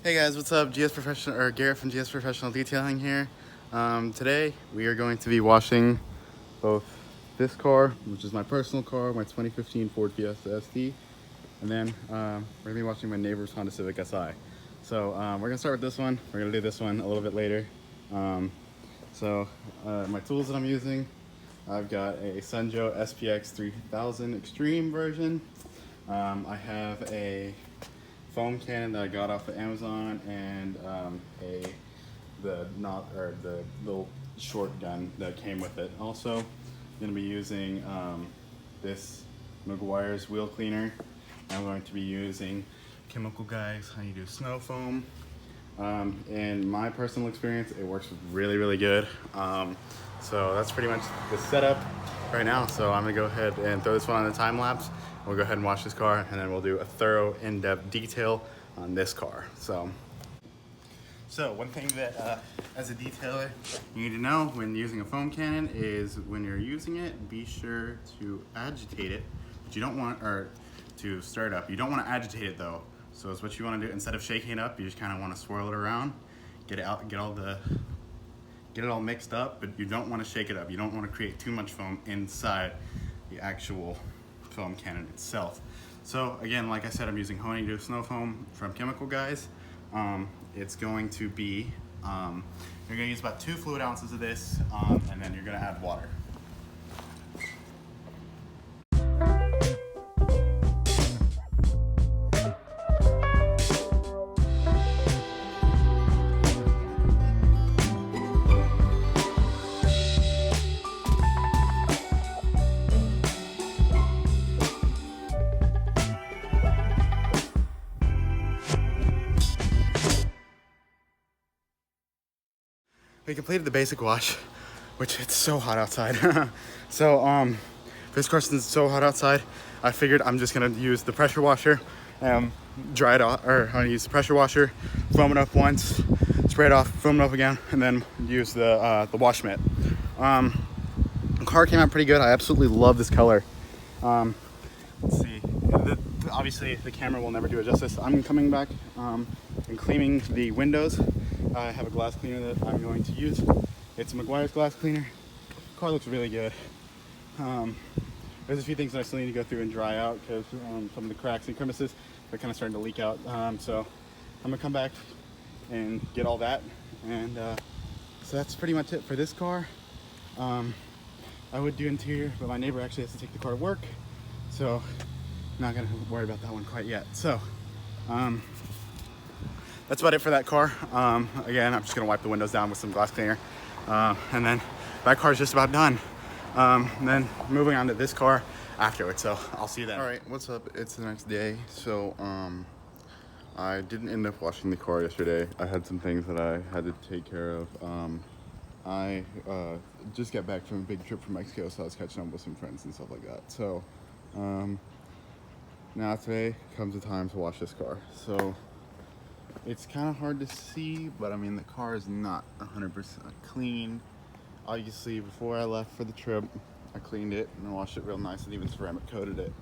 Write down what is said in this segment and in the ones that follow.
Hey guys, what's up? GS Professional or Garrett from GS Professional Detailing here. Today we are going to be washing both this car, which is my personal car, my 2015 Ford Fiesta ST, and then we're gonna be washing my neighbor's Honda Civic SI. So we're gonna start with this one. We're gonna do this one a little bit later. My tools that I'm using, I've got a Sunjo SPX 3000 Extreme version. I have a foam cannon that I got off of Amazon and the little short gun that came with it. Also, I'm going to be using this Meguiar's wheel cleaner. I'm going to be using Chemical Guys Honeydew Snow Foam. In my personal experience, it works really, really good. So that's pretty much the setup right now. So I'm gonna go ahead and throw this one on the time lapse. We'll go ahead and wash this car, and then we'll do a thorough, in-depth detail on this car. So one thing that, as a detailer, you need to know when using a foam cannon is when you're using it, be sure to agitate it. But you don't want, or to stir it up. You don't want to agitate it though. So it's what you want to do. Instead of shaking it up, you just kind of want to swirl it around, get it out, get it all mixed up, but you don't want to shake it up. You don't want to create too much foam inside the actual foam cannon itself. So again, like I said, I'm using Honeydew Snow Foam from Chemical Guys. It's going to be, you're going to use about 2 fluid ounces of this, and then you're going to add water. We completed the basic wash, which it's so hot outside. This car, since it's so hot outside, I figured I'm just gonna use the pressure washer, dry it off, or I'm gonna use the pressure washer, foam it up once, spray it off, foam it up again, and then use the wash mitt. The car came out pretty good. I absolutely love this color. Let's see. Obviously, the camera will never do it justice. I'm coming back and cleaning the windows. I have a glass cleaner that I'm going to use. It's a Meguiar's glass cleaner. The car looks really good. There's a few things that I still need to go through and dry out because some of the cracks and crevices are kind of starting to leak out. So I'm gonna come back and get all that. And so that's pretty much it for this car. I would do interior, but my neighbor actually has to take the car to work. So not gonna worry about that one quite yet. So that's about it for that car. Again, I'm just gonna wipe the windows down with some glass cleaner. And then that car's just about done. And then moving on to this car afterwards, so I'll see you then. All right, what's up? It's the next day. So I didn't end up washing the car yesterday. I had some things that I had to take care of. I just got back from a big trip from Mexico, so I was catching up with some friends and stuff like that. So now today comes the time to wash this car. So it's kind of hard to see, but I mean, the car is not 100% clean. Obviously, before I left for the trip, I cleaned it and washed it real nice and even ceramic coated it.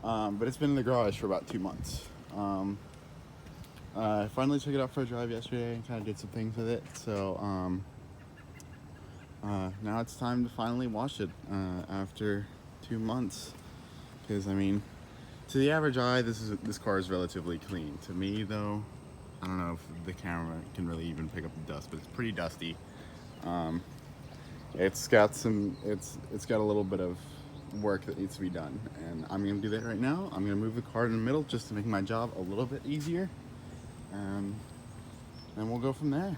But it's been in the garage for about 2 months. I finally took it out for a drive yesterday and kind of did some things with it. So now it's time to finally wash it after 2 months. Because I mean, to the average eye, this car is relatively clean. To me, though, I don't know if the camera can really even pick up the dust, but it's pretty dusty. It's got a little bit of work that needs to be done, and I'm gonna do that right now. I'm gonna move the car in the middle just to make my job a little bit easier, and we'll go from there.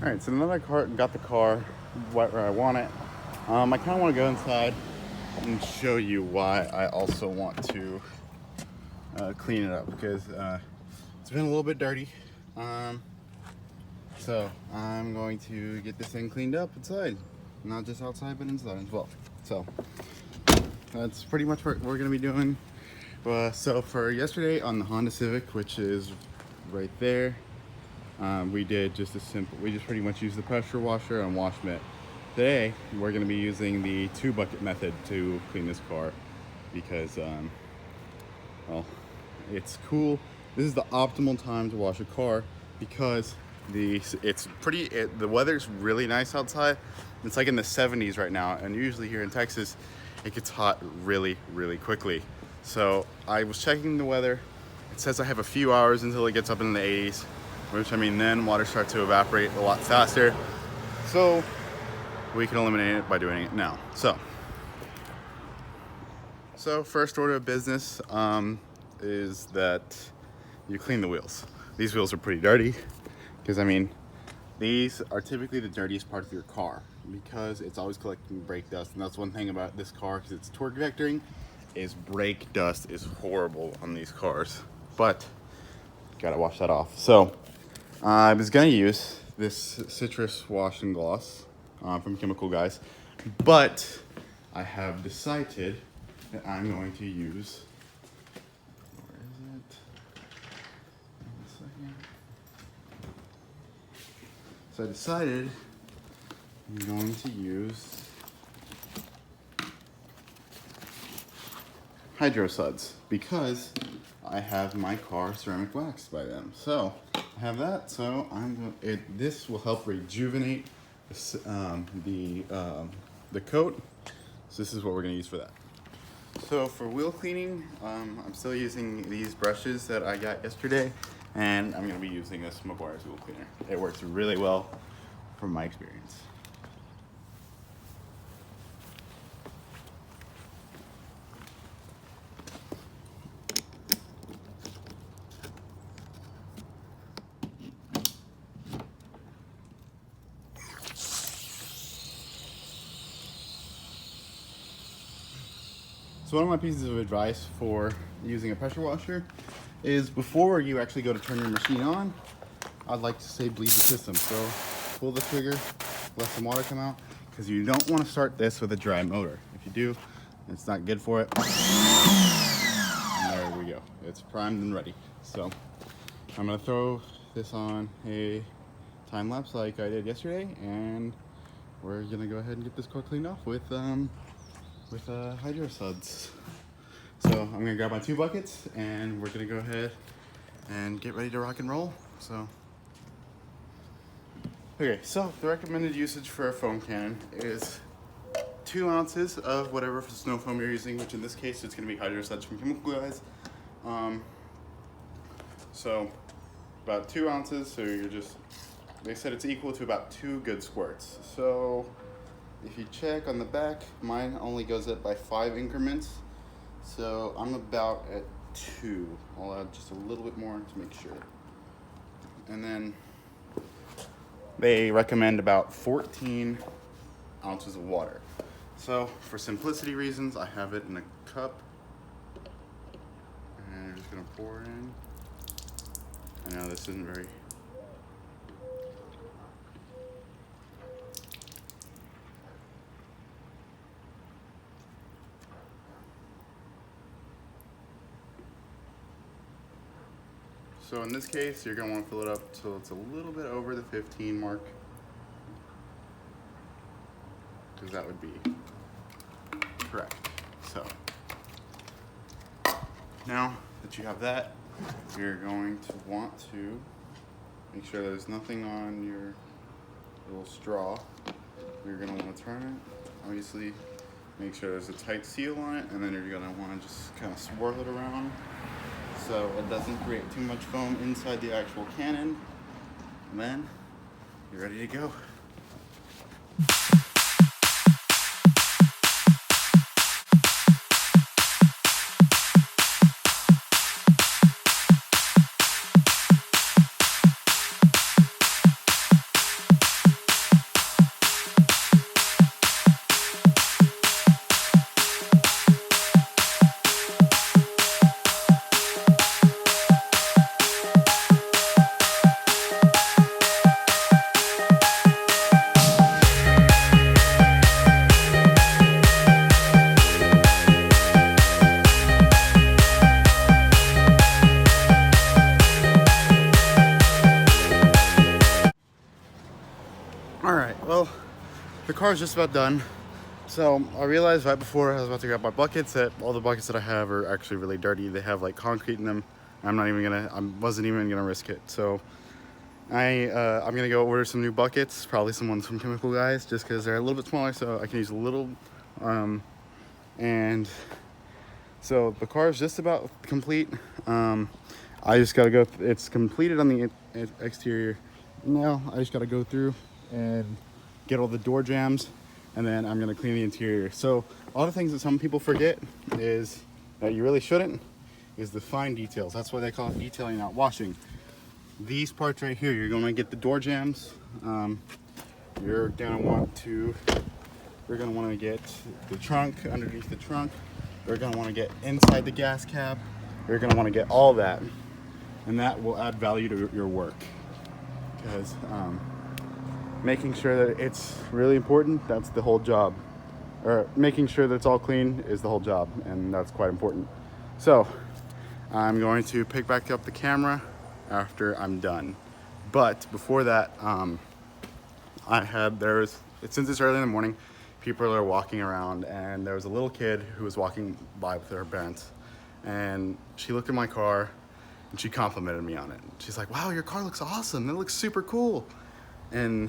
Alright, so now that I got the car right where I want it, I kind of want to go inside and show you why I also want to clean it up because it's been a little bit dirty. So I'm going to get this thing cleaned up inside, not just outside but inside as well. So that's pretty much what we're gonna be doing. So for yesterday on the Honda Civic, which is right there, we just pretty much used the pressure washer and wash mitt. Today we're gonna be using the 2-bucket method to clean this car because well, it's cool. This is the optimal time to wash a car because the weather's really nice outside. It's like in the 70s right now, and usually here in Texas it gets hot really quickly. So I was checking the weather. It says I have a few hours until it gets up in the 80s, which I mean then water starts to evaporate a lot faster. So we can eliminate it by doing it now. So first order of business is that you clean the wheels. These wheels are pretty dirty because I mean these are typically the dirtiest part of your car because it's always collecting brake dust, and that's one thing about this car because it's torque vectoring is brake dust is horrible on these cars, but gotta wash that off. So I was gonna use this citrus wash and gloss from Chemical Guys, but I have decided that I'm going to use, where is it? So I decided I'm going to use Hydro Suds because I have my car ceramic waxed by them. So I have that. So this will help rejuvenate the coat. So this is what we're going to use for that. So for wheel cleaning, I'm still using these brushes that I got yesterday, and I'm going to be using this Meguiar's wheel cleaner. It works really well from my experience. So one of my pieces of advice for using a pressure washer is before you actually go to turn your machine on, I'd like to say bleed the system. So pull the trigger, let some water come out, because you don't want to start this with a dry motor. If you do, it's not good for it. And there we go. It's primed and ready. So I'm going to throw this on a time lapse like I did yesterday, and we're going to go ahead and get this car cleaned off with Hydro Suds. So I'm gonna grab my 2 buckets and we're gonna go ahead and get ready to rock and roll. Okay, so the recommended usage for a foam cannon is 2 ounces of whatever snow foam you're using, which in this case it's gonna be Hydro Suds from Chemical Guys. So about 2 ounces, so they said it's equal to about 2 good squirts. So if you check on the back, mine only goes up by 5 increments. So I'm about at 2. I'll add just a little bit more to make sure. And then they recommend about 14 ounces of water. So for simplicity reasons, I have it in a cup. And I'm just gonna pour it in. I know this isn't very... So in this case, you're going to want to fill it up till it's a little bit over the 15 mark, because that would be correct. So now that you have that, you're going to want to make sure there's nothing on your little straw. You're going to want to turn it. Obviously, make sure there's a tight seal on it, and then you're going to want to just kind of swirl it around so it doesn't create too much foam inside the actual cannon. And then you're ready to go. the car is just about done. So I realized right before I was about to grab my buckets that all the buckets that I have are actually really dirty. They have like concrete in them. I wasn't even gonna risk it. So I'm gonna go order some new buckets, probably some ones from Chemical Guys, just because they're a little bit smaller, so I can use a little. And so the car is just about complete. I just gotta go. It's completed on the exterior. Now I just gotta go through and get all the door jambs, and then I'm gonna clean the interior. So all the things that some people forget is that you really shouldn't is the fine details. That's why they call it detailing, not washing. These parts right here, you're gonna get the door jambs. You're gonna want to get the trunk, underneath the trunk. You're gonna want to get inside the gas cap. You're gonna want to get all that, and that will add value to your work. Because making sure that it's really important, that's the whole job. Or making sure that it's all clean is the whole job, and that's quite important. So I'm going to pick back up the camera after I'm done. But before that, since it's early in the morning, people are walking around, and there was a little kid who was walking by with her parents, and she looked at my car and she complimented me on it. She's like, "Wow, your car looks awesome. It looks super cool." And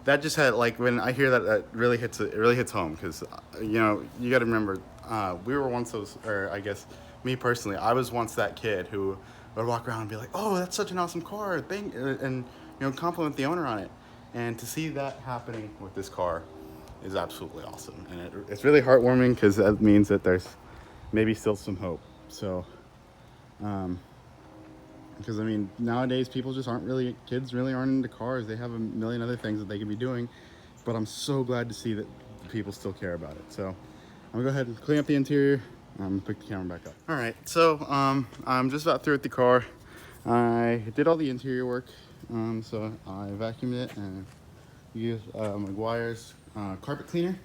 that just had, like, when I hear that, it really hits home, because you know, you got to remember, we were once those, or I guess me personally, I was once that kid who would walk around and be like, "Oh, that's such an awesome car," and you know, compliment the owner on it. And to see that happening with this car is absolutely awesome, and it's really heartwarming, because that means that there's maybe still some hope. So because I mean, nowadays kids really aren't into cars. They have a million other things that they can be doing, but I'm so glad to see that people still care about it. So I'm gonna go ahead and clean up the interior. I'm gonna pick the camera back up. All right, so I'm just about through with the car. I did all the interior work, so I vacuumed it and used McGuire's carpet cleaner.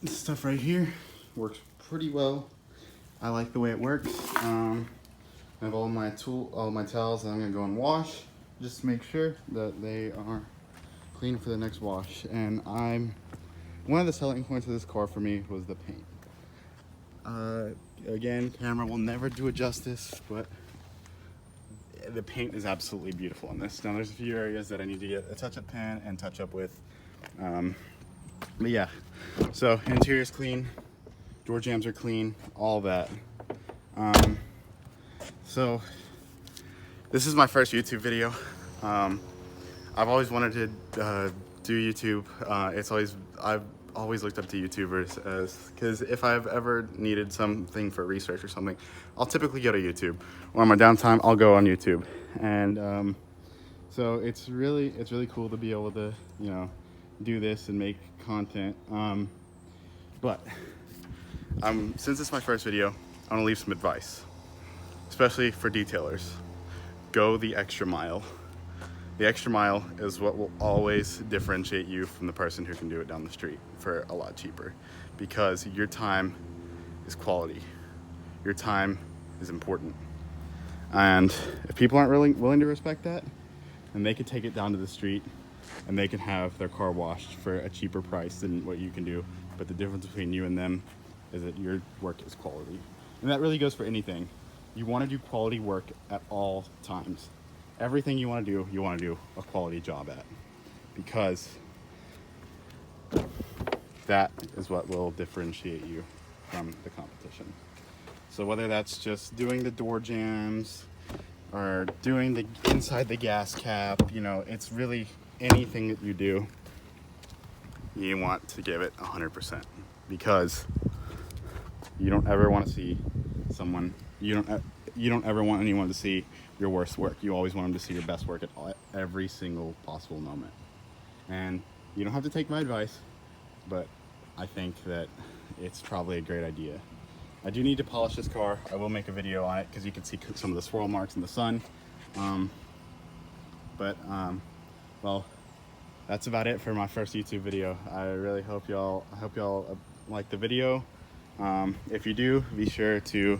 This stuff right here works pretty well. I like the way it works. I have all my towels that I'm gonna go and wash, just to make sure that they are clean for the next wash. And one of the selling points of this car for me was the paint. Again, camera will never do it justice, but the paint is absolutely beautiful on this. Now there's a few areas that I need to get a touch-up pan and touch up with. But yeah, so interior's clean, door jambs are clean, all that. So this is my first YouTube video. I've always wanted to do YouTube. I've always looked up to YouTubers because if I've ever needed something for research or something, I'll typically go to YouTube. Or on my downtime, I'll go on YouTube. And so it's really cool to be able to, you know, do this and make content. But since it's my first video, I want to leave some advice, especially for detailers. Go the extra mile. The extra mile is what will always differentiate you from the person who can do it down the street for a lot cheaper, because your time is quality. Your time is important. And if people aren't really willing to respect that, then they could take it down to the street and they can have their car washed for a cheaper price than what you can do. But the difference between you and them is that your work is quality. And that really goes for anything. You want to do quality work at all times. Everything you want to do a quality job at, because that is what will differentiate you from the competition. So whether that's just doing the door jambs or doing the inside the gas cap, you know, it's really anything that you do, you want to give it 100%, because you don't ever want to see someone, you don't ever want anyone to see your worst work. You always want them to see your best work at every single possible moment. And you don't have to take my advice, but I think that it's probably a great idea. I do need to polish this car. I will make a video on it because you can see some of the swirl marks in the sun. Well, that's about it for my first YouTube video. I really hope y'all like the video. If you do, be sure to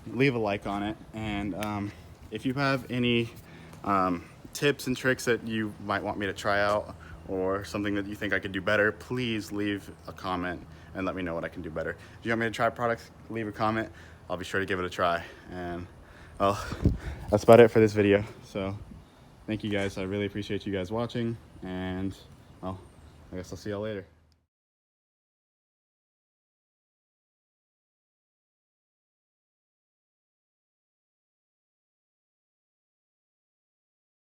leave a like on it. And if you have any tips and tricks that you might want me to try out, or something that you think I could do better, please leave a comment and let me know what I can do better. If you want me to try products, leave a comment. I'll be sure to give it a try. And well, that's about it for this video. So thank you guys. I really appreciate you guys watching, and well, I guess I'll see y'all later.